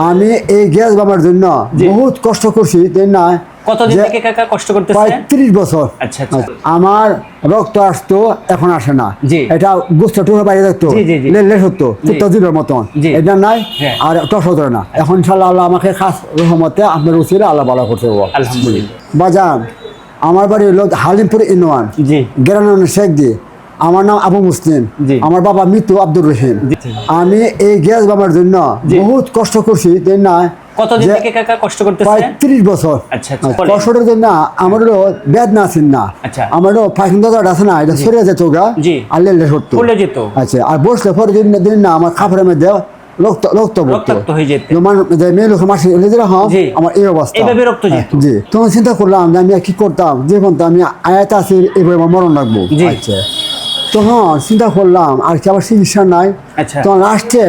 আমি এই গ্যাস বাবার জন্য বহুত কষ্ট করছি তাই না। কতদিন থেকে কাকা কষ্ট করতেছেন? প্রায় 30 বছর। আচ্ছা আচ্ছা। আমার রক্ত আসতো, এখন আসে না। এটা গুস্ত টুকরো বাইরে থাকতো, লেলে হতো দিনের মতন, এটা নাই আর টস ধরে না। এখন ইনশাআল্লাহ আল্লাহ আমাকে খাস রহমতে আপনার উচিলে আল্লাহ ভালো করতে হবে। আলহামদুলিল্লাহ। বাজান আমার বাড়ি হলো হালিমপুর ইউনিয়ন, গ্রামের শেখ দি। আমার নাম আবু মুসলিম, আমার বাবা মৃত্যু আব্দুর রহিম। আমি এই গ্যাস বাবার জন্য বহুত কষ্ট করছি তাই না। কতদিন থেকে কাকা কষ্ট করতেছেন? প্রায় 30 বছর। আচ্ছা আচ্ছা। কষ্টের জন্য আমার হলো বেদনা আছেন না। আমার হলো ফাইন দাদা আছে না, এটা সরে যেত গা আর লেলে সরত ফুলে যেত। আচ্ছা, আর বসলে পরে দিন না আমার খাবারের মধ্যে রক্ত হয়ে যেত। মেয়ে লোকের মাসে আমার এই অবস্থা, জি। তখন চিন্তা করলাম যে আমি কি করতাম, যে বলতাম আমি আয়াত আছি এবার আমার মরণ লাগবো। আচ্ছা, তখন চিন্তা করলাম আর কি আবার চিকিৎসা নাই। তখন লাস্টে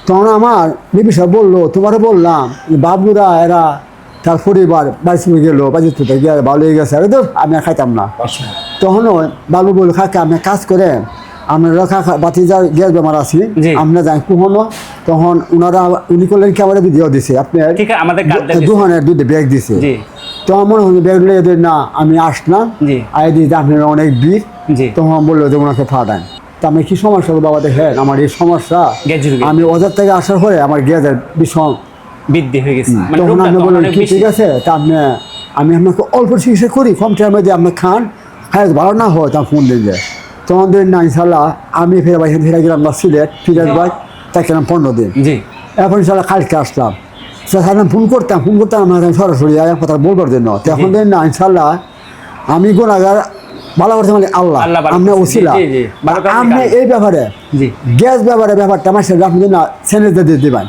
তখন আমার বিবি সাহেব বললো, তোমারও বললাম বাবুরা এরা তার পরিবার বাড়ি গেল, বাড়ি গিয়ে ভালো হয়ে গেছে, আমি আর খাইতাম না। তখনও বাবু বললো, খাকে আপনি কাজ করেন, আমরা বাতি যা গ্যাস বেমার আছি আমরা যাই কুহনো। তখন উনি করলেন কি আমার দিয়েও দিছে, আপনি দুহানের দুধে ব্যাগ দিছে। তখন মনে হয় ব্যাগ লিয়ে না, আমি আসলাম আই দিয়ে আপনার অনেক বীর। তখন বললো যে ওনাকে ফাটান। তা আমি কি সমস্যা বাবা দেখেন, আমার এই সমস্যা আমি ওদের থেকে আসার পরে আমার গ্যাসের ভীষণ বৃদ্ধি হয়ে গেছে। তখন আপনি বললেন কি ঠিক আছে, তা আমি আপনাকে অল্প চিকিৎসা করি, কম টাইমের মধ্যে আপনি খান, হ্যাঁ ভালো না হয় তা ফোন দিন যায়। তখন দিন না ইনশাল্লাহ আমি ফিরে গেলাম সিলেট, ফিরে বাই তাকে 15 দিন। এখন ইনশাল্লাহ কালকে আসলাম, ফোন করতাম আমার সরাসরি কথা বলবার জন্য। তখন দিন না ইনশাল্লাহ আমি গুণাগার ভালো করতে মানে আল্লাহ আপনি ওসিলা। আপনি এই ব্যাপারে গ্যাস ব্যাপারটা আমার সাথে আপনি না ছেলে দিয়ে দিবেন।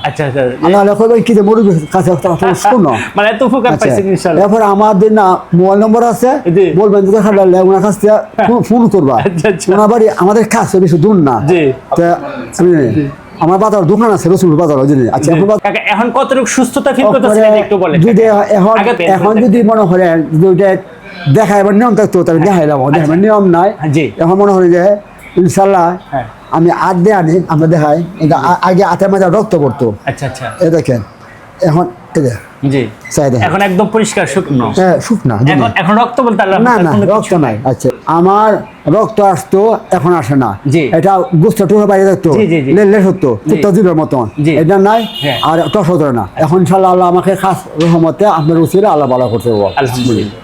কি যে মুরগির কাছে শুনো, এরপর আমাদের না মোবাইল নম্বর আছে, বলবেন যে ওনার কাছ থেকে ফোন করবা। ওনার বাড়ি আমাদের কাছে বেশি দূর না। আমার বাজার দোকান আছে রসুলপুর বাজার। আচ্ছা, এখন কতটুকু সুস্থতা ফিল করতেছেন একটু বলেন। যদি এখন যদি মনে করেন দেখা এবার নিয়ম থাকতো তাহলে দেখাইলাম, দেখাবার নিয়ম নাই। এখন মনে করি যে ইনশাল্লাহ আমি আট দিয়ে আনি, আমরা দেখাই। আগে আটের মাঝে রক্ত পড়তো। আচ্ছা আচ্ছা, এ দেখেন এখন এখন একদম পরিষ্কার শুকনো। হ্যাঁ শুকনা, এখন রক্ত বলতে না রক্ত নাই। আচ্ছা, আমার রক্ত আসতো, এখন আসে না। এটা গুস্ত টুকরো বাইরে থাকতো, লেলে হতো দিনের মতন, এটা নাই আর টস ধরে না। এখন ইনশাল্লাহ আল্লাহ আমাকে খাস রহমতে আপনার উচিলে আল্লাহ ভালো করতে হবে। আলহামদুলিল্লাহ।